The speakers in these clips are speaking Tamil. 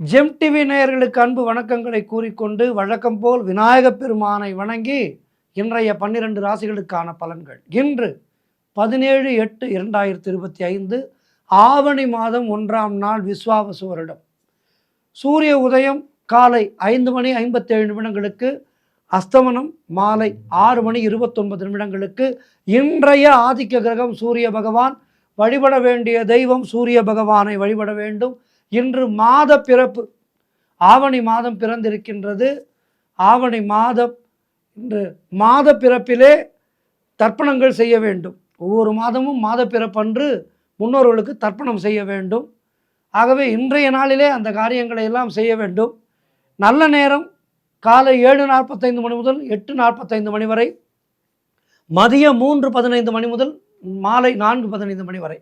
ஜெம் டிவி நேயர்களுக்கு அன்பு வணக்கங்களை கூறிக்கொண்டு வழக்கம் போல் விநாயகப் பெருமானை வணங்கி இன்றைய 12 ராசிகளுக்கான பலன்கள். இன்று 17/8/2025 ஆவணி மாதம் 1ஆம் நாள் விஸ்வாவசு வருடம். சூரிய உதயம் காலை 5:57 அஸ்தமனம் மாலை 6:29 இன்றைய ஆதிக்க கிரகம் சூரிய பகவான். வழிபட வேண்டிய தெய்வம் சூரிய பகவானை வழிபட வேண்டும். இன்று மாத பிறப்பு, ஆவணி மாதம் பிறந்திருக்கின்றது. ஆவணி மாதம் இன்று மாத பிறப்பிலே தர்ப்பணங்கள் செய்ய வேண்டும். ஒவ்வொரு மாதமும் மாத பிறப்பன்று முன்னோர்களுக்கு தர்ப்பணம் செய்ய வேண்டும். ஆகவே இன்றைய நாளிலே அந்த காரியங்களை எல்லாம் செய்ய வேண்டும். நல்ல நேரம் காலை 7:45 முதல் 8:45 வரை, மதியம் 3:15 முதல் மாலை 4:15 வரை,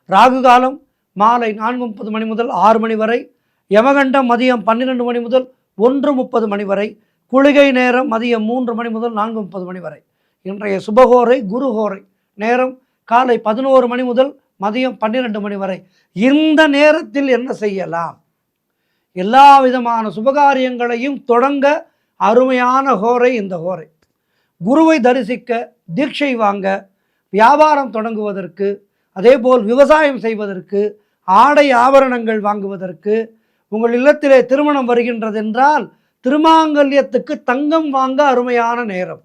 ராகு காலம் மாலை 4:30 முதல் 6 வரை, யமகண்டம் மதியம் 12 முதல் 1:30 வரை, குளிகை நேரம் மதியம் 3 முதல் 4:30 வரை. இன்றைய சுபகோரை குருஹோரை நேரம் காலை 11 முதல் மதியம் 12 வரை. இந்த நேரத்தில் என்ன செய்யலாம்? எல்லா விதமான சுபகாரியங்களையும் தொடங்க அருமையான ஹோரை இந்த ஹோரை. குருவை தரிசிக்க, தீட்சை வாங்க, வியாபாரம் தொடங்குவதற்கு, அதேபோல் விவசாயம் செய்வதற்கு, ஆடை ஆபரணங்கள் வாங்குவதற்கு, உங்கள் இல்லத்திலே திருமணம் வருகின்றது என்றால் திருமாங்கல்யத்துக்கு தங்கம் வாங்க அருமையான நேரம்,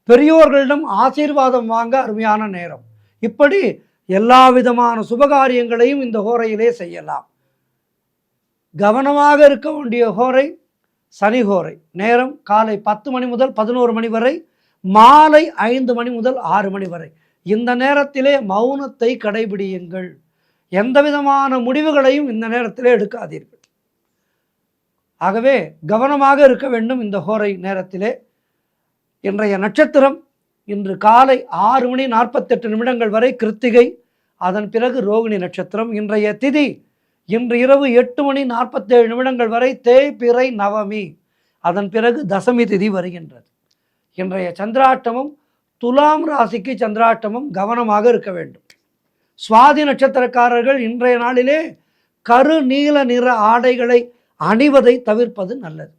பெரியோர்களிடம் ஆசீர்வாதம் வாங்க அருமையான நேரம். இப்படி எல்லா விதமான சுபகாரியங்களையும் இந்த ஹோரையிலே செய்யலாம். கவனமாக இருக்க வேண்டிய ஹோரை சனி ஹோரை. நேரம் காலை 10 முதல் 11 வரை, மாலை 5 முதல் 6 வரை. இந்த நேரத்திலே மௌனத்தை கடைபிடியுங்கள். எந்த விதமான முடிவுகளையும் இந்த நேரத்திலே எடுக்காதீர்கள். ஆகவே கவனமாக இருக்க வேண்டும் இந்த ஹோரை நேரத்திலே. இன்றைய நட்சத்திரம் இன்று காலை 6:48 வரை கிருத்திகை, அதன் பிறகு ரோகிணி நட்சத்திரம். இன்றைய திதி இன்று இரவு 8:47 வரை தேய்பிறை நவமி, அதன் பிறகு தசமி திதி வருகின்றது. இன்றைய சந்திராட்டமம் துலாம் ராசிக்கு சந்திராட்டமம், கவனமாக இருக்க வேண்டும். சுவாதி நட்சத்திரக்காரர்கள் இன்றைய நாளிலே கரு நீல நிற ஆடைகளை அணிவதை தவிர்ப்பது நல்லது.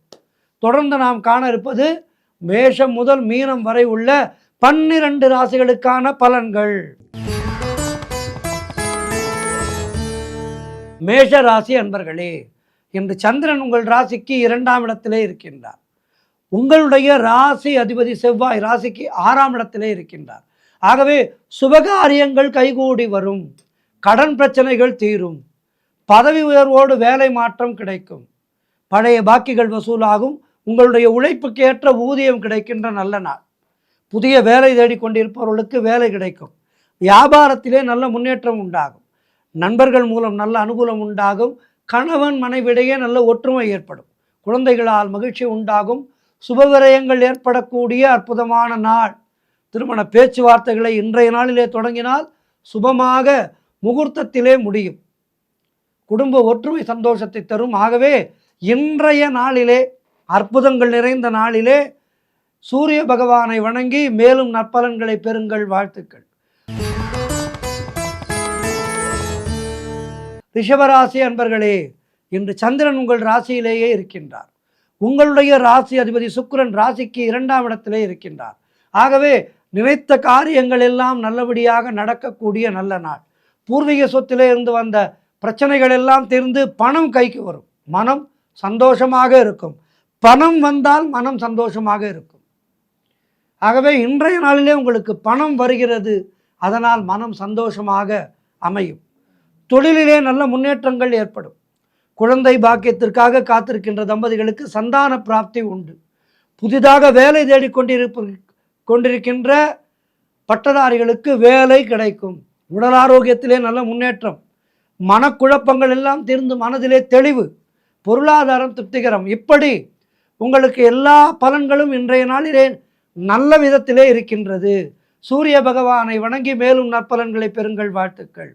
தொடர்ந்து நாம் காண இருப்பது மேஷம் முதல் மீனம் வரை உள்ள 12 ராசிகளுக்கான பலன்கள். மேஷ ராசி அன்பர்களே, இன்று சந்திரன் உங்கள் ராசிக்கு 2ஆம் இடத்திலே இருக்கின்றார். உங்களுடைய ராசி அதிபதி செவ்வாய் ராசிக்கு 6ஆம் இடத்திலே இருக்கின்றார். ஆகவே சுபகாரியங்கள் கைகூடி வரும், கடன் பிரச்சனைகள் தீரும், பதவி உயர்வோடு வேலை மாற்றம் கிடைக்கும், பழைய பாக்கிகள் வசூலாகும், உங்களுடைய உழைப்புக்கு ஏற்ற ஊதியம் கிடைக்கின்ற நல்ல நாள். புதிய வேலை தேடிக்கொண்டிருப்பவர்களுக்கு வேலை கிடைக்கும். வியாபாரத்திலே நல்ல முன்னேற்றம் உண்டாகும். நண்பர்கள் மூலம் நல்ல அனுகூலம் உண்டாகும். கணவன் மனைவிடையே நல்ல ஒற்றுமை ஏற்படும். குழந்தைகளால் மகிழ்ச்சி உண்டாகும். சுபவிரயங்கள் ஏற்படக்கூடிய அற்புதமான நாள். திருமண பேச்சுவார்த்தைகளை இன்றைய நாளிலே தொடங்கினால் சுபமாக முகூர்த்தத்திலே முடியும். குடும்ப ஒற்றுமை சந்தோஷத்தை தரும். ஆகவே இன்றைய நாளிலே, அற்புதங்கள் நிறைந்த நாளிலே சூரிய பகவானை வணங்கி மேலும் நற்பலன்களை பெறுங்கள். வாழ்த்துக்கள். ரிஷபராசி அன்பர்களே, இன்று சந்திரன் உங்கள் ராசியிலேயே இருக்கின்றார். உங்களுடைய ராசி அதிபதி சுக்கிரன் ராசிக்கு 2ஆம் இடத்திலே இருக்கின்றார். ஆகவே நினைத்த காரியங்கள் எல்லாம் நல்லபடியாக நடக்கக்கூடிய நல்ல நாள். பூர்வீக சொத்திலே இருந்து வந்த பிரச்சனைகள் எல்லாம் தீர்ந்து பணம் கைக்கு வரும். மனம் சந்தோஷமாக இருக்கும். பணம் வந்தால் மனம் சந்தோஷமாக இருக்கும். ஆகவே இன்றைய நாளிலே உங்களுக்கு பணம் வருகிறது. அதனால் மனம் சந்தோஷமாக அமையும். தொழிலிலே நல்ல முன்னேற்றங்கள் ஏற்படும். குழந்தை பாக்கியத்திற்காக காத்திருக்கின்ற தம்பதிகளுக்கு சந்தான பிராப்தி உண்டு. புதிதாக வேலை தேடிக்கொண்டிருக்கின்ற பட்டதாரிகளுக்கு வேலை கிடைக்கும். உடல் ஆரோக்கியத்திலே நல்ல முன்னேற்றம். மனக்குழப்பங்கள் எல்லாம் தீர்ந்து மனதிலே தெளிவு. பொருளாதாரம் திருப்திகரம். இப்படி உங்களுக்கு எல்லா பலன்களும் இன்றைய நாளிலே நல்ல விதத்திலே இருக்கின்றது. சூரிய பகவானை வணங்கி மேலும் நற்பலன்களை பெறுங்கள். வாழ்த்துக்கள்.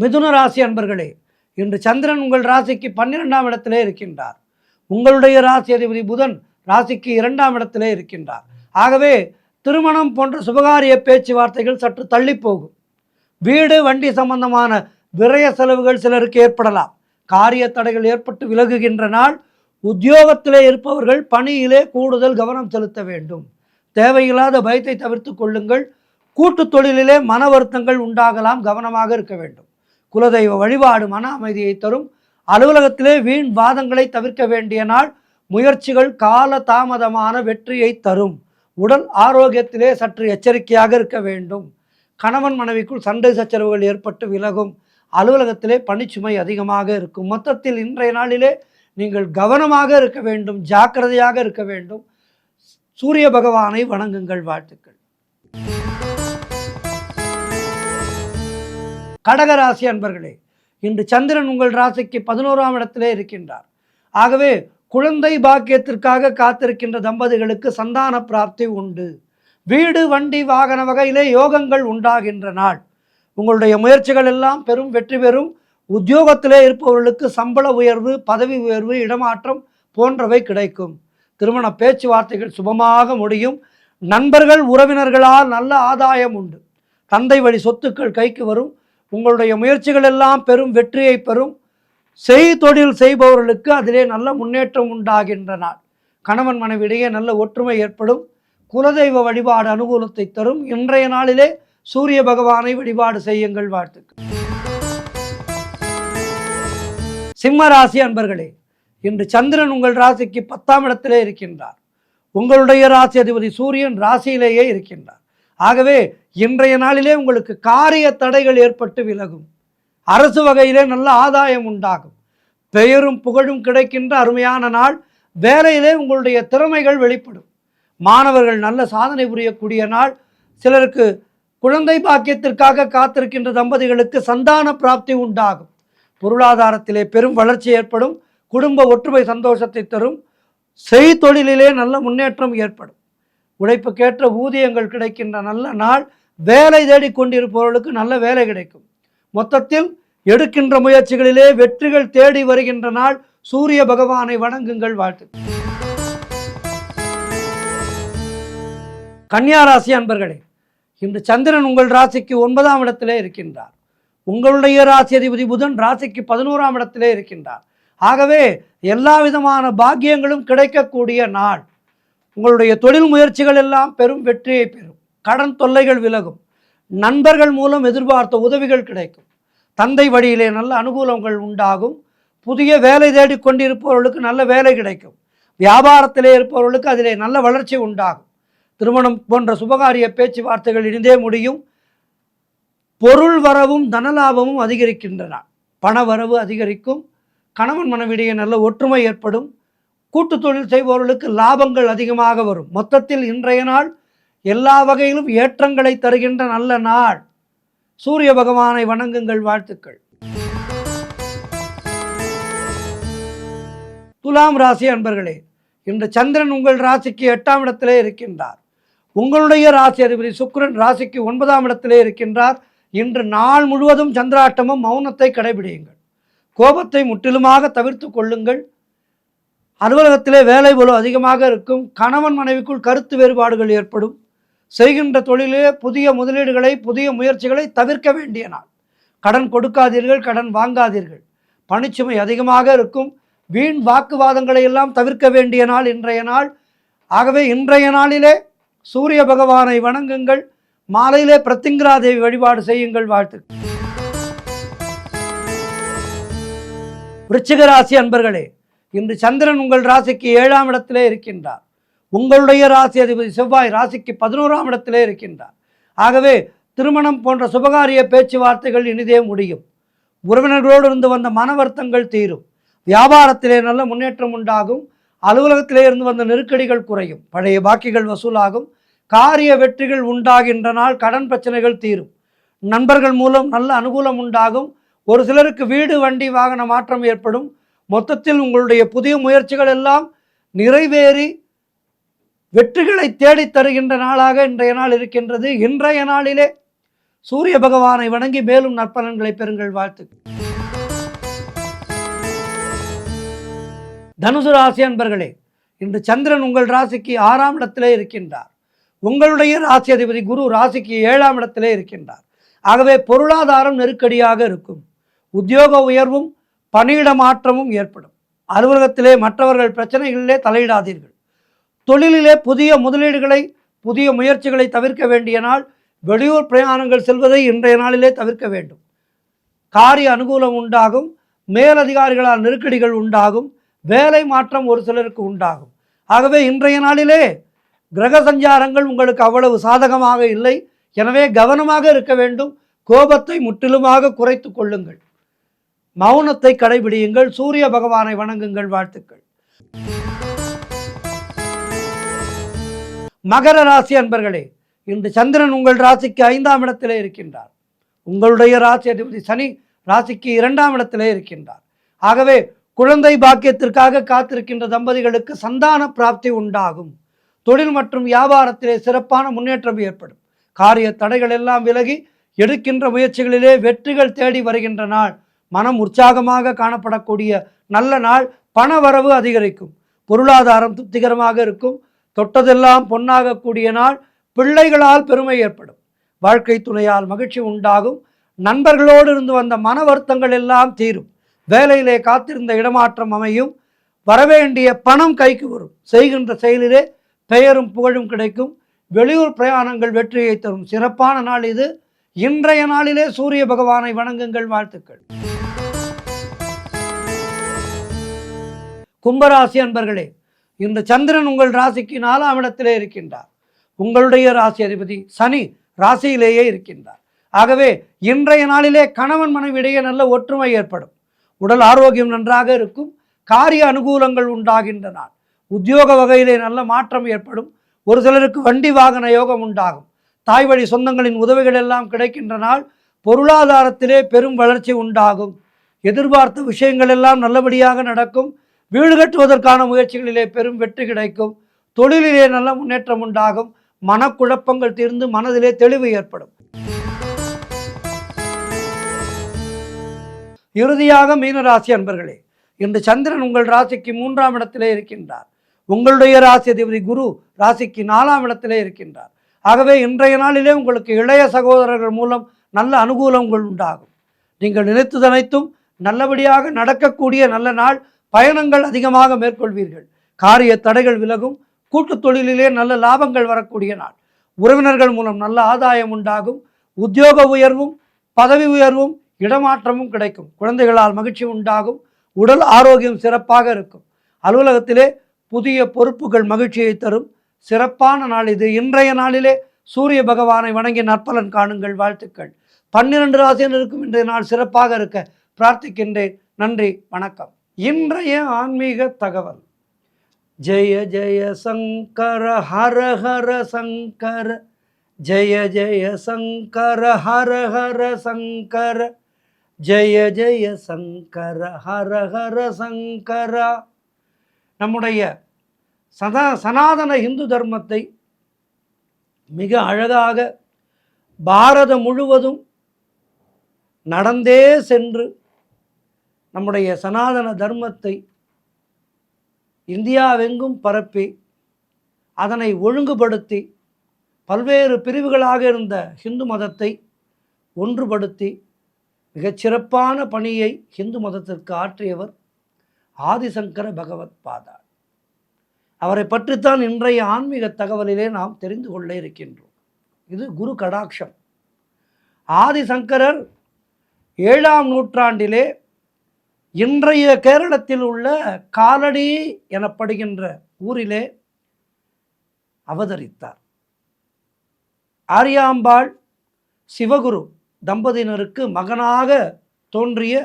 மிதுன ராசி அன்பர்களே, இன்று சந்திரன் உங்கள் ராசிக்கு 12ஆம் இடத்திலே இருக்கின்றார். உங்களுடைய ராசி அதிபதி புதன் ராசிக்கு 2ஆம் இடத்திலே இருக்கின்றார். ஆகவே திருமணம் போன்ற சுபகாரிய பேச்சுவார்த்தைகள் சற்று தள்ளி போகும். வீடு வண்டி சம்பந்தமான விரய செலவுகள் சிலருக்கு ஏற்படலாம். காரிய தடைகள் ஏற்பட்டு விலகுகின்ற நாள். உத்தியோகத்திலே இருப்பவர்கள் பணியிலே கூடுதல் கவனம் செலுத்த வேண்டும். தேவையில்லாத பயத்தை தவிர்த்து கொள்ளுங்கள். கூட்டு தொழிலிலே மன வருத்தங்கள் உண்டாகலாம், கவனமாக இருக்க வேண்டும். குலதெய்வ வழிபாடு மன அமைதியை தரும். அலுவலகத்திலே வீண் வாதங்களை தவிர்க்க வேண்டிய நாள். முயற்சிகள் கால தாமதமான வெற்றியை தரும். உடல் ஆரோக்கியத்திலே சற்று எச்சரிக்கையாக இருக்க வேண்டும். கணவன் மனைவிக்குள் சண்டை சச்சரவுகள் ஏற்பட்டு விலகும். அலுவலகத்திலே பணிச்சுமை அதிகமாக இருக்கும். மொத்தத்தில் இன்றைய நாளிலே நீங்கள் கவனமாக இருக்க வேண்டும், ஜாக்கிரதையாக இருக்க வேண்டும். சூரிய பகவானை வணங்குங்கள். வாழ்த்துக்கள். கடகராசி அன்பர்களே, இன்று சந்திரன் உங்கள் ராசிக்கு 11ஆம் இடத்திலே இருக்கின்றார். ஆகவே குழந்தை பாக்கியத்திற்காக காத்திருக்கின்ற தம்பதிகளுக்கு சந்தான பிராப்தி உண்டு. வீடு வண்டி வாகன வகையிலே யோகங்கள் உண்டாகின்ற நாள். உங்களுடைய முயற்சிகள் எல்லாம் பெரும் வெற்றி பெறும். உத்தியோகத்திலே இருப்பவர்களுக்கு சம்பள உயர்வு, பதவி உயர்வு, இடமாற்றம் போன்றவை கிடைக்கும். திருமண பேச்சுவார்த்தைகள் சுபமாக முடியும். நண்பர்கள் உறவினர்களால் நல்ல ஆதாயம் உண்டு. தந்தை வழி சொத்துக்கள் கைக்கு வரும். உங்களுடைய முயற்சிகள் எல்லாம் பெரும் வெற்றியை பெறும். தொழில் செய்பவர்களுக்கு அதிலே நல்ல முன்னேற்றம் உண்டாகின்ற நாள். கணவன் மனைவியிடையே நல்ல ஒற்றுமை ஏற்படும். குலதெய்வ வழிபாடு அனுகூலத்தை தரும். இன்றைய நாளிலே சூரிய பகவானை வழிபாடு செய்யுங்கள். வாழ்த்துக்கள். சிம்ம ராசி அன்பர்களே, இன்று சந்திரன் உங்கள் ராசிக்கு 10ஆம் இடத்திலே இருக்கின்றார். உங்களுடைய ராசி அதிபதி சூரியன் ராசியிலேயே இருக்கின்றார். ஆகவே இன்றைய நாளிலே உங்களுக்கு காரிய தடைகள் ஏற்பட்டு விலகும். அரசு வகையிலே நல்ல ஆதாயம் உண்டாகும். பெயரும் புகழும் கிடைக்கின்ற அருமையான நாள். வேலையிலே உங்களுடைய திறமைகள் வெளிப்படும். மாணவர்கள் நல்ல சாதனை புரியக்கூடிய நாள். சிலருக்கு குழந்தை பாக்கியத்திற்காக காத்திருக்கின்ற தம்பதிகளுக்கு சந்தான பிராப்தி உண்டாகும். பொருளாதாரத்திலே பெரும் வளர்ச்சி ஏற்படும். குடும்ப ஒற்றுமை சந்தோஷத்தை தரும். தொழிலிலே நல்ல முன்னேற்றம் ஏற்படும். உழைப்புக்கேற்ற ஊதியங்கள் கிடைக்கின்ற நல்ல நாள். வேலை தேடிக்கொண்டிருப்பவர்களுக்கு நல்ல வேலை கிடைக்கும். மொத்தத்தில் எடுக்கின்ற முயற்சிகளிலே வெற்றிகள் தேடி வருகின்ற நாள். சூரிய பகவானை வணங்குங்கள். வாழ்த்து. கன்னியா ராசி அன்பர்களே, இன்று சந்திரன் உங்கள் ராசிக்கு 9ஆம் இடத்திலே இருக்கின்றார். உங்களுடைய ராசி அதிபதி புதன் ராசிக்கு 11ஆம் இடத்திலே இருக்கின்றார். ஆகவே எல்லா விதமான பாக்கியங்களும் கிடைக்கக்கூடிய நாள். உங்களுடைய தொழில் முயற்சிகள் எல்லாம் பெரும் வெற்றியை பெறும். கடன் தொல்லைகள் விலகும். நண்பர்கள் மூலம் எதிர்பார்த்த உதவிகள் கிடைக்கும். தந்தை வழியிலே நல்ல அனுகூலங்கள் உண்டாகும். புதிய வேலை தேடிக்கொண்டிருப்பவர்களுக்கு நல்ல வேலை கிடைக்கும். வியாபாரத்திலே இருப்பவர்களுக்கு அதிலே நல்ல வளர்ச்சி உண்டாகும். திருமணம் போன்ற சுபகாரிய பேச்சுவார்த்தைகள் இனிதே முடியும். பொருள் வரவும் தனலாபமும் அதிகரிக்கின்றன. பண வரவு அதிகரிக்கும். கணவன் மனைவிடையே நல்ல ஒற்றுமை ஏற்படும். கூட்டு தொழில் செய்பவர்களுக்கு லாபங்கள் அதிகமாக வரும். மொத்தத்தில் இன்றைய நாள் எல்லா வகையிலும் ஏற்றங்களை தருகின்ற நல்ல நாள். சூரிய பகவானை வணங்குங்கள். வாழ்த்துக்கள். துலாம் ராசி அன்பர்களே, இன்று சந்திரன் உங்கள் ராசிக்கு 8ஆம் இடத்திலே இருக்கின்றார். உங்களுடைய ராசி அதிபதி சுக்கிரன் ராசிக்கு 9ஆம் இடத்திலே இருக்கின்றார். இன்று நாள் முழுவதும் சந்திராட்டமும் மௌனத்தை கடைபிடியுங்கள். கோபத்தை முற்றிலுமாக தவிர்த்து கொள்ளுங்கள். அலுவலகத்திலே வேலை பளு அதிகமாக இருக்கும். கணவன் மனைவிக்குள் கருத்து வேறுபாடுகள் ஏற்படும். செய்கின்ற தொழிலே புதிய முதலீடுகளை, புதிய முயற்சிகளை தவிர்க்க வேண்டிய நாள். கடன் கொடுக்காதீர்கள், கடன் வாங்காதீர்கள். பணிச்சுமை அதிகமாக இருக்கும். வீண் வாக்குவாதங்களை எல்லாம் தவிர்க்க வேண்டிய நாள் இன்றைய நாள். ஆகவே இன்றைய நாளிலே சூரிய பகவானை வணங்குங்கள். மாலையிலே பிரத்திங்கரா தேவி வழிபாடு செய்யுங்கள். வாழ்த்து. விருச்சிக ராசி அன்பர்களே, இன்று சந்திரன் உங்கள் ராசிக்கு 7ஆம் இடத்திலே இருக்கின்றார். உங்களுடைய ராசி அதிபதி செவ்வாய் ராசிக்கு 11ஆம் இடத்திலே இருக்கின்றார். ஆகவே திருமணம் போன்ற சுபகாரிய பேச்சுவார்த்தைகள் இனிதே முடியும். உறவினர்களோடு இருந்து வந்த மன வருத்தங்கள் தீரும். வியாபாரத்திலே நல்ல முன்னேற்றம் உண்டாகும். அலுவலகத்திலே இருந்து வந்த நெருக்கடிகள் குறையும். பழைய பாக்கிகள் வசூலாகும். காரிய வெற்றிகள் உண்டாகின்ற நாள். கடன் பிரச்சனைகள் தீரும். நண்பர்கள் மூலம் நல்ல அனுகூலம் உண்டாகும். ஒரு சிலருக்கு வீடு வண்டி வாகன மாற்றம் ஏற்படும். மொத்தத்தில் உங்களுடைய புதிய முயற்சிகள் எல்லாம் நிறைவேறி வெற்றிகளை தேடித் தருகின்ற நாளாக இன்றைய நாள் இருக்கின்றது. இன்றைய நாளிலே சூரிய பகவானை வணங்கி மேலும் நற்பலன்களை பெறுங்கள். வாழ்த்து. தனுசு ராசி அன்பர்களே, இன்று சந்திரன் உங்கள் ராசிக்கு 6ஆம் இடத்திலே இருக்கின்றார். உங்களுடைய ராசி அதிபதி குரு ராசிக்கு 7ஆம் இடத்திலே இருக்கின்றார். ஆகவே பொருளாதாரம் நெருக்கடியாக இருக்கும். உத்தியோக உயர்வும் பணியிட மாற்றமும் ஏற்படும். அலுவலகத்திலே மற்றவர்கள் பிரச்சனைகளிலே தலையிடாதீர்கள். தொழிலிலே புதிய முதலீடுகளை புதிய முயற்சிகளை தவிர்க்க வேண்டிய நாள். வெளியூர் பிரயாணங்கள் செல்வதை இன்றைய நாளிலே தவிர்க்க வேண்டும். காரிய அனுகூலம் உண்டாகும். மேலதிகாரிகளால் நெருக்கடிகள் உண்டாகும். வேலை மாற்றம் ஒரு சிலருக்கு உண்டாகும். ஆகவே இன்றைய நாளிலே கிரக சஞ்சாரங்கள் உங்களுக்கு அவ்வளவு சாதகமாக இல்லை. எனவே கவனமாக இருக்க வேண்டும். கோபத்தை முற்றிலுமாக குறைத்து கொள்ளுங்கள். மௌனத்தை கடைபிடியுங்கள். சூரிய பகவானை வணங்குங்கள். வாழ்த்துக்கள். மகர ராசி அன்பர்களே, இன்று சந்திரன் உங்கள் ராசிக்கு 5ஆம் இடத்திலே இருக்கின்றார். உங்களுடைய ராசி அதிபதி சனி ராசிக்கு 2ஆம் இடத்திலே இருக்கின்றார். ஆகவே குழந்தை பாக்கியத்திற்காக காத்திருக்கின்ற தம்பதிகளுக்கு சந்தான பிராப்தி உண்டாகும். தொழில் மற்றும் வியாபாரத்திலே சிறப்பான முன்னேற்றம் ஏற்படும். காரிய தடைகள் எல்லாம் விலகி எடுக்கின்ற முயற்சிகளிலே வெற்றிகள் தேடி வருகின்ற நாள். மனம் உற்சாகமாக காணப்படக்கூடிய நல்ல நாள். பண வரவு அதிகரிக்கும். பொருளாதாரம் திருப்திகரமாக இருக்கும். தொட்டதெல்லாம் பொன்னாக கூடிய நாள். பிள்ளைகளால் பெருமை ஏற்படும். வாழ்க்கை துணையால் மகிழ்ச்சி உண்டாகும். நண்பர்களோடு இருந்து வந்த மன வருத்தங்கள் எல்லாம் தீரும். வேலையிலே காத்திருந்த இடமாற்றம் அமையும். வரவேண்டிய பணம் கைக்கு வரும். செய்கின்ற செயலிலே பெயரும் புகழும் கிடைக்கும். வெளியூர் பிரயாணங்கள் வெற்றியை தரும். சிறப்பான நாள் இது. இன்றைய நாளிலே சூரிய பகவானை வணங்குங்கள். வாழ்த்துக்கள். கும்பராசி அன்பர்களே, இன்று சந்திரன் உங்கள் ராசிக்கு 4ஆம் இடத்திலே இருக்கின்றார். உங்களுடைய ராசி அதிபதி சனி ராசியிலேயே இருக்கின்றார். ஆகவே இன்றைய நாளிலே கணவன் மனைவியிடையே நல்ல ஒற்றுமை ஏற்படும். உடல் ஆரோக்கியம் நன்றாக இருக்கும். காரிய அனுகூலங்கள் உண்டாகின்ற நாள். உத்தியோக வகையிலே நல்ல மாற்றம் ஏற்படும். ஒரு சிலருக்கு வண்டி வாகன யோகம் உண்டாகும். தாய் வழி சொந்தங்களின் உதவிகள் எல்லாம் கிடைக்கின்ற நாள். பொருளாதாரத்திலே பெரும் வளர்ச்சி உண்டாகும். எதிர்பார்த்த விஷயங்கள் எல்லாம் நல்லபடியாக நடக்கும். வீடு கட்டுவதற்கான முயற்சிகளிலே பெரும் வெற்றி கிடைக்கும். தொழிலிலே நல்ல முன்னேற்றம் உண்டாகும். மனக்குழப்பங்கள் தீர்ந்து மனதிலே தெளிவு ஏற்படும். இறுதியாக மீனராசி அன்பர்களே, இன்று சந்திரன் உங்கள் ராசிக்கு 3ஆம் இடத்திலே இருக்கின்றார். உங்களுடைய ராசி அதிபதி குரு ராசிக்கு 4ஆம் இடத்திலே இருக்கின்றார். ஆகவே இன்றைய நாளிலே உங்களுக்கு இளைய சகோதரர்கள் மூலம் நல்ல அனுகூலங்கள் உண்டாகும். நீங்கள் நினைத்தது அனைத்தும் நல்லபடியாக நடக்கக்கூடிய நல்ல நாள். பயணங்கள் அதிகமாக மேற்கொள்வீர்கள். காரிய தடைகள் விலகும். கூட்டு தொழிலிலே நல்ல லாபங்கள் வரக்கூடிய நாள். உறவினர்கள் மூலம் நல்ல ஆதாயம் உண்டாகும். உத்தியோக உயர்வும் பதவி உயர்வும் இடமாற்றமும் கிடைக்கும். குழந்தைகளால் மகிழ்ச்சி உண்டாகும். உடல் ஆரோக்கியம் சிறப்பாக இருக்கும். அலுவலகத்திலே புதிய பொறுப்புகள் மகிழ்ச்சியை தரும். சிறப்பான நாள் இது. இன்றைய நாளிலே சூரிய பகவானை வணங்கி நற்பலன் காணுங்கள். வாழ்த்துக்கள். 12 ராசியினருக்கும் இன்றைய நாள் சிறப்பாக இருக்க பிரார்த்திக்கின்றேன். நன்றி, வணக்கம். இன்றைய ஆன்மீக தகவல். ஜெய ஜெய சங்கர ஹர ஹர சங்கர, ஜெய ஜெய சங்கர ஹர ஹர சங்கர, ஜெய ஜெய சங்கர ஹர ஹர சங்கரா. நம்முடைய சனாதன இந்து தர்மத்தை மிக அழகாக பாரதம் முழுவதும் நடந்தே சென்று நம்முடைய சனாதன தர்மத்தை இந்தியாவெங்கும் பரப்பி அதனை ஒழுங்குபடுத்தி பல்வேறு பிரிவுகளாக இருந்த ஹிந்து மதத்தை ஒன்றுபடுத்தி மிகச்சிறப்பான பணியை ஹிந்து மதத்திற்கு ஆற்றியவர் ஆதிசங்கர பகவத் பாதா. அவரை பற்றித்தான் இன்றைய ஆன்மீக தகவலிலே நாம் தெரிந்து கொள்ள இருக்கின்றோம். இது குரு கடாட்சம். ஆதிசங்கரர் 7ஆம் நூற்றாண்டிலே இன்றைய கேரளத்தில் உள்ள காலடி எனப்படுகின்ற ஊரிலே அவதரித்தார். ஆரியாம்பாள் சிவகுரு தம்பதியினருக்கு மகனாக தோன்றிய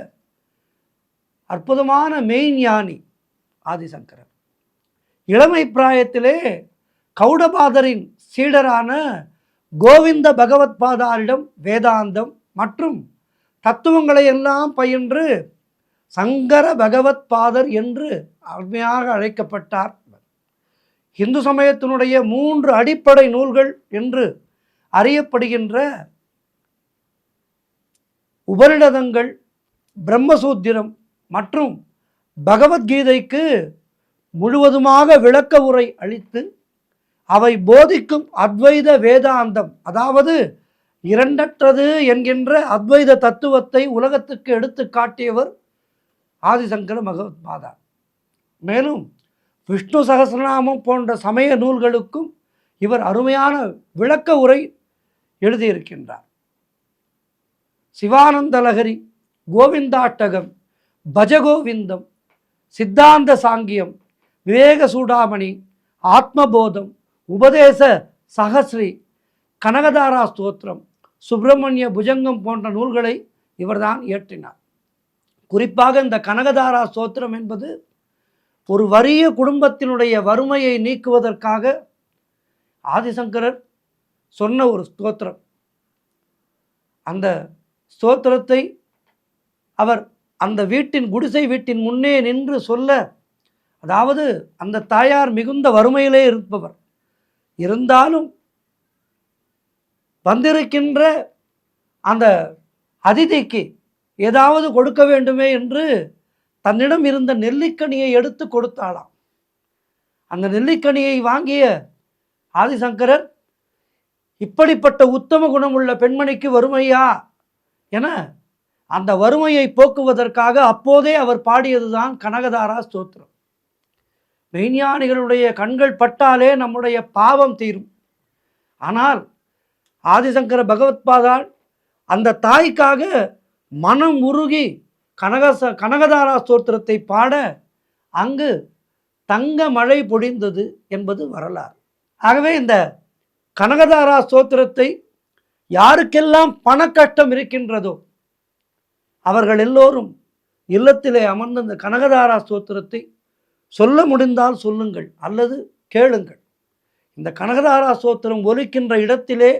அற்புதமான மெய்ஞானி ஆதிசங்கரர். இளமை பிராயத்திலே கௌடபாதரின் சீடரான கோவிந்த பகவத் பாதாரிடம் வேதாந்தம் மற்றும் தத்துவங்களை எல்லாம் பயின்று சங்கர பகவத் பாதர் என்று அருமையாக அழைக்கப்பட்டார். இந்து சமயத்தினுடைய 3 அடிப்படை நூல்கள் என்று அறியப்படுகின்ற உபநிடதங்கள், பிரம்மசூத்திரம் மற்றும் பகவத்கீதைக்கு முழுவதுமாக விளக்க உரை அளித்து அவை போதிக்கும் அத்வைத வேதாந்தம், அதாவது இரண்டற்றது என்கின்ற அத்வைத தத்துவத்தை உலகத்துக்கு எடுத்து காட்டியவர் ஆதிசங்கர பகவத்பாதா. மேலும் விஷ்ணு சகஸ்ரநாமம் போன்ற சமய நூல்களுக்கும் இவர் அருமையான விளக்க உரை எழுதியிருக்கின்றார். சிவானந்த லகரி, கோவிந்தாட்டகம், பஜகோவிந்தம், சித்தாந்த சாங்கியம், விவேக சூடாமணி, ஆத்மபோதம், உபதேச சகஸ்ரீ, கனகதாரா ஸ்தோத்திரம், சுப்பிரமணிய புஜங்கம் போன்ற நூல்களை இவர்தான் இயற்றினார். குறிப்பாக இந்த கனகதாரா ஸ்தோத்திரம் என்பது ஒரு வறிய குடும்பத்தினுடைய வறுமையை நீக்குவதற்காக ஆதிசங்கரர் சொன்ன ஒரு ஸ்தோத்திரம். அந்த ஸ்தோத்திரத்தை அவர் அந்த வீட்டின் குடிசை வீட்டின் முன்னே நின்று சொல்ல, அதாவது அந்த தாயார் மிகுந்த வறுமையிலே இருப்பவர், இருந்தாலும் வந்திருக்கின்ற அந்த அதிதிக்கு ஏதாவது கொடுக்க வேண்டுமே என்று தன்னிடம் இருந்த நெல்லிக்கனியை எடுத்து கொடுத்தாளாம். அந்த நெல்லிக்கனியை வாங்கிய ஆதிசங்கரர், இப்படிப்பட்ட உத்தம குணமுள்ள பெண்மணிக்கு வறுமையா என அந்த வறுமையை போக்குவதற்காக அப்போதே அவர் பாடியதுதான் கனகதாரா ஸ்தோத்திரம். மெய்ஞானிகளுடைய கண்கள் பட்டாலே நம்முடைய பாவம் தீரும். ஆனால் ஆதிசங்கர பகவத்பாதால் அந்த தாய்க்காக மனம் உருகி கனகதாரா ஸ்தோத்திரத்தை பாட அங்கு தங்க மழை பொழிந்தது என்பது வரலாறு. ஆகவே இந்த கனகதாரா ஸ்தோத்திரத்தை யாருக்கெல்லாம் பணக்கஷ்டம் இருக்கின்றதோ அவர்கள் எல்லோரும் இல்லத்திலே அமர்ந்த இந்த கனகதாரா ஸ்தோத்திரத்தை சொல்ல முடிந்தால் சொல்லுங்கள் அல்லது கேளுங்கள். இந்த கனகதாரா ஸ்தோத்திரம் ஒலிக்கின்ற இடத்திலே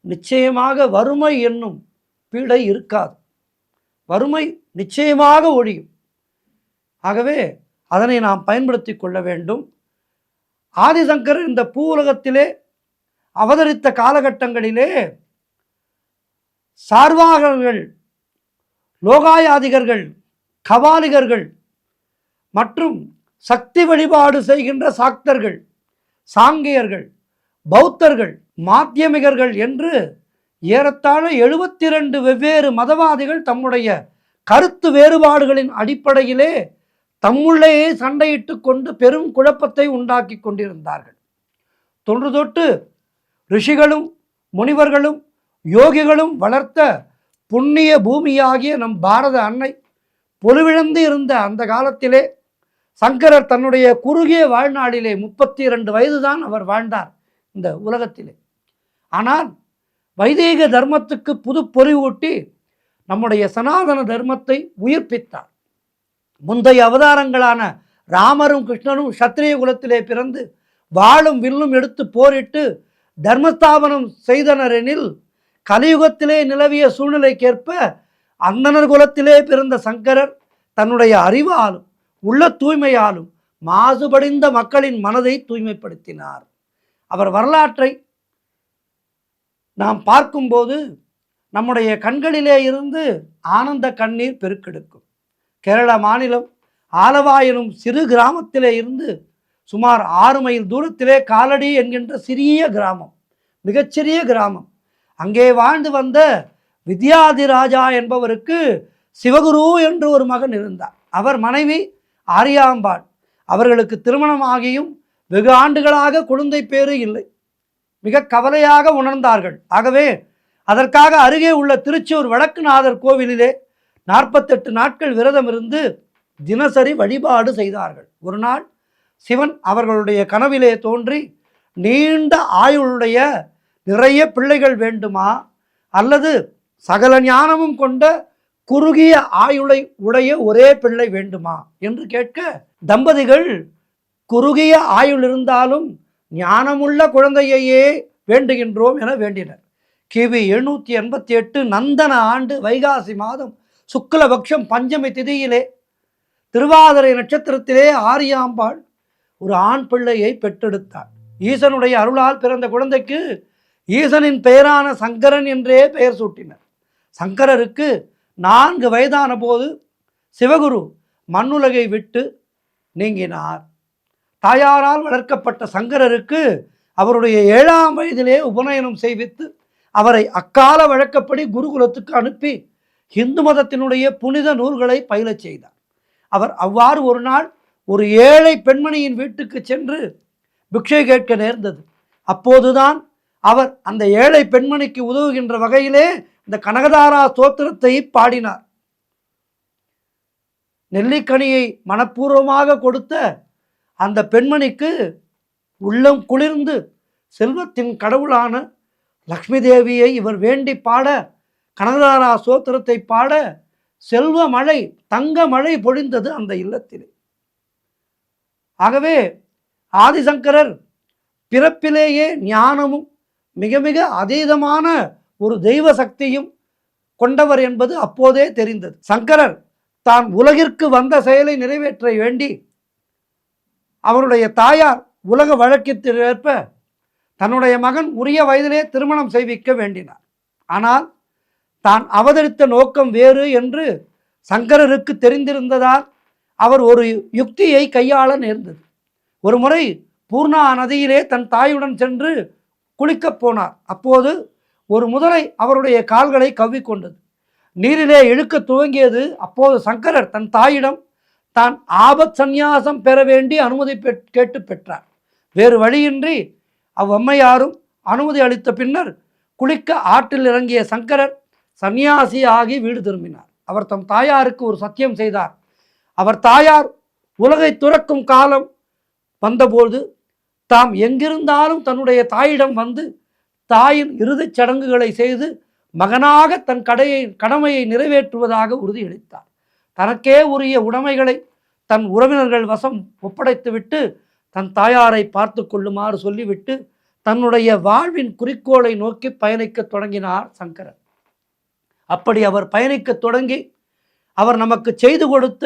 நிச்சயமாக வறுமை என்னும் பீடை இருக்காது. வறுமை நிச்சயமாக ஒழியும். ஆகவே அதனை நாம் பயன்படுத்தி கொள்ள வேண்டும். ஆதிசங்கரர் இந்த பூ உலகத்திலே அவதரித்த காலகட்டங்களிலே சார்வாகர்கள், லோகாயாதிகர்கள், கபாலிகர்கள் மற்றும் சக்தி வழிபாடு செய்கின்ற சாக்தர்கள், சாங்கியர்கள், பௌத்தர்கள், மாத்தியமிகர்கள் என்று ஏறத்தாழ 72 வெவ்வேறு மதவாதிகள் தம்முடைய கருத்து வேறுபாடுகளின் அடிப்படையிலே தம்முள்ளேயே சண்டையிட்டு கொண்டு பெரும் குழப்பத்தை உண்டாக்கி கொண்டிருந்தார்கள். தொன்று தொட்டு ரிஷிகளும் முனிவர்களும் யோகிகளும் வளர்த்த புண்ணிய பூமியாகிய நம் பாரத அன்னை பொலிவிழந்து இருந்த அந்த காலத்திலே சங்கரர் தன்னுடைய குறுகிய வாழ்நாளிலே 32 வயதுதான் அவர் வாழ்ந்தார் இந்த உலகத்திலே. ஆனால் வைதீக தர்மத்துக்கு புது பொறிவூட்டி நம்முடைய சனாதன தர்மத்தை உயிர்ப்பித்தார். முந்தைய அவதாரங்களான ராமரும் கிருஷ்ணனும் சத்திரிய குலத்திலே பிறந்து வாளும் வில்லும் எடுத்து போரிட்டு தர்மஸ்தாபனம் செய்தனரெனில், கலியுகத்திலே நிலவிய சூழ்நிலைக்கேற்ப அந்தனர் குலத்திலே பிறந்த சங்கரர் தன்னுடைய அறிவாலும் உள்ள தூய்மையாலும் மாசுபடிந்த மக்களின் மனதை தூய்மைப்படுத்தினார். அவர் வரலாற்றை நாம் பார்க்கும்போது நம்முடைய கண்களிலே இருந்து ஆனந்த கண்ணீர் பெருக்கெடுக்கும். கேரள மாநிலம் ஆலவா எனும் சிறு கிராமத்திலே இருந்து சுமார் 6 மைல் தூரத்திலே காலடி என்கின்ற சிறிய கிராமம், மிகச்சிறிய கிராமம். அங்கே வாழ்ந்து வந்த வித்யாதிராஜா என்பவருக்கு சிவகுரு என்று ஒரு மகன் இருந்தார். அவர் மனைவி ஆரியாம்பாள். அவர்களுக்கு திருமணமாகியும் வெகு ஆண்டுகளாக குழந்தை பேறு இல்லை. மிக கவலையாக உணர்ந்தார்கள். ஆகவே அதற்காக அருகே உள்ள திருச்சூர் வடக்குநாதர் கோவிலிலே 48 நாட்கள் விரதம் இருந்து தினசரி வழிபாடு செய்தார்கள். ஒரு நாள் சிவன் அவர்களுடைய கனவிலே தோன்றி, நீண்ட ஆயுளுடைய நிறைய பிள்ளைகள் வேண்டுமா அல்லது சகல ஞானமும் கொண்ட குறுகிய ஆயுளை உடைய ஒரே பிள்ளை வேண்டுமா என்று கேட்க, தம்பதிகள் குறுகிய ஆயுள் இருந்தாலும் ஞானமுள்ள குழந்தையையே வேண்டுகின்றோம் என வேண்டினர். கிபி 788 நந்தன ஆண்டு வைகாசி மாதம் சுக்லபக்ஷம் பஞ்சமி திதியிலே திருவாதிரை நட்சத்திரத்திலே ஆரியாம்பாள் ஒரு ஆண் பிள்ளையை பெற்றெடுத்தார். ஈசனுடைய அருளால் பிறந்த குழந்தைக்கு ஈசனின் பெயரான சங்கரன் என்றே பெயர் சூட்டினர். சங்கரருக்கு 4 வயதான போது சிவகுரு மண்ணுலகை விட்டு நீங்கினார். தாயாரால் வளர்க்கப்பட்ட சங்கரருக்கு அவருடைய 7ஆம் வயதிலே உபநயனம் செய்வித்து அவரை அக்கால வழக்கப்படி குருகுலத்துக்கு அனுப்பி இந்து மதத்தினுடைய புனித நூல்களை பயிலச் செய்தார். அவர் அவ்வாறு ஒரு நாள் ஒரு ஏழை பெண்மணியின் வீட்டுக்கு சென்று பிக்ஷை கேட்க நேர்ந்தது. அப்போதுதான் அவர் அந்த ஏழை பெண்மணிக்கு உதவுகின்ற வகையிலே இந்த கனகதாரா ஸ்தோத்திரத்தை பாடினார். நெல்லிக்கனியை மனப்பூர்வமாக கொடுத்த அந்த பெண்மணிக்கு உள்ளம் குளிர்ந்து செல்வத்தின் கடவுளான லக்ஷ்மி தேவியை இவர் வேண்டி பாட, கனகதாரா ஸ்தோத்திரத்தை பாட, செல்வ மழை, தங்க மழை பொழிந்தது அந்த இல்லத்திலே. ஆகவே ஆதிசங்கரர் பிறப்பிலேயே ஞானமும் மிக மிக அதீதமான ஒரு தெய்வ சக்தியும் கொண்டவர் என்பது அப்போதே தெரிந்தது. சங்கரர் தான் உலகிற்கு வந்த செயலை நிறைவேற்ற வேண்டி அவருடைய தாயார் உலக வழக்கிற்கேற்ப தன்னுடைய மகன் உரிய வயதிலே திருமணம் செய்விக்க வேண்டினார். ஆனால் தான் அவதரித்த நோக்கம் வேறு என்று சங்கரருக்கு தெரிந்திருந்ததால் அவர் ஒரு யுக்தியை கையாள நேர்ந்தது. ஒரு முறை பூர்ணா நதியிலே தன் தாயுடன் சென்று குளிக்கப் போனார். அப்போது ஒரு முதலை அவருடைய கால்களை கவ்விக்கொண்டது. நீரிலே இழுக்க துவங்கியது. அப்போது சங்கரர் தன் தாயிடம் தான் ஆபத் சந்நியாசம் பெற வேண்டி அனுமதி கேட்டு பெற்றார். வேறு வழியின்றி அவ்வம்மையாரும் அனுமதி அளித்த பின்னர் குளிக்க ஆற்றில் இறங்கிய சங்கரர் சந்நியாசி ஆகி வீடு திரும்பினார். அவர் தம் தாயாருக்கு ஒரு சத்தியம் செய்தார். அவர் தாயார் உலகை துறக்கும் காலம் வந்தபோது தாம் எங்கிருந்தாலும் தன்னுடைய தாயிடம் வந்து தாயின் இறுதிச் சடங்குகளை செய்து மகனாக தன் கடமையை நிறைவேற்றுவதாக உறுதியளித்தார். தனக்கே உரிய உடைமைகளை தன் உறவினர்கள் வசம் ஒப்படைத்துவிட்டு தன் தாயாரை பார்த்து கொள்ளுமாறு சொல்லிவிட்டு தன்னுடைய வாழ்வின் குறிக்கோளை நோக்கி பயணிக்க தொடங்கினார் சங்கரர். அப்படி அவர் பயணிக்க தொடங்கி அவர் நமக்கு செய்து கொடுத்த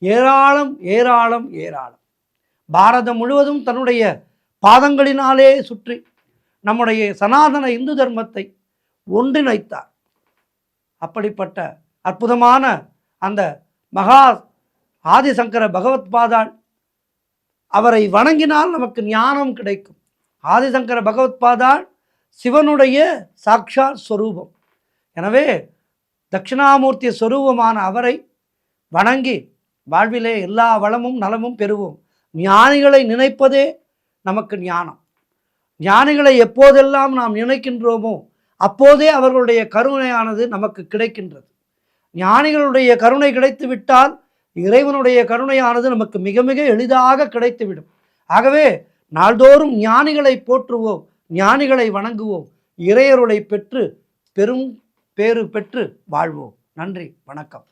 ஏராளம் ஏராளம் ஏராளம் பாரதம் முழுவதும் தன்னுடைய பாதங்களினாலே சுற்றி நம்முடைய சனாதன இந்து தர்மத்தை ஒன்றிணைத்தார். அப்படிப்பட்ட அற்புதமான அந்த மகா ஆதிசங்கர பகவத்பாதாள் அவரை வணங்கினால் நமக்கு ஞானம் கிடைக்கும். ஆதிசங்கர பகவத்பாதாள் சிவனுடைய சாக்ஷாத் ஸ்வரூபம். எனவே தட்சிணாமூர்த்தி ஸ்வரூபமான அவரை வணங்கி வாழ்விலே எல்லா வளமும் நலமும் பெறுவோம். ஞானிகளை நினைப்பதே நமக்கு ஞானம். ஞானிகளை எப்போதெல்லாம் நாம் நினைக்கின்றோமோ அப்போதே அவர்களுடைய கருணையானது நமக்கு கிடைக்கின்றது. ஞானிகளுடைய கருணை கிடைத்து விட்டால் இறைவனுடைய கருணையானது நமக்கு மிக மிக எளிதாக கிடைத்துவிடும். ஆகவே நாள்தோறும் ஞானிகளை போற்றுவோம், ஞானிகளை வணங்குவோம், இறையருளை பெற்று பெரும் பேறு பெற்று வாழ்வோம். நன்றி, வணக்கம்.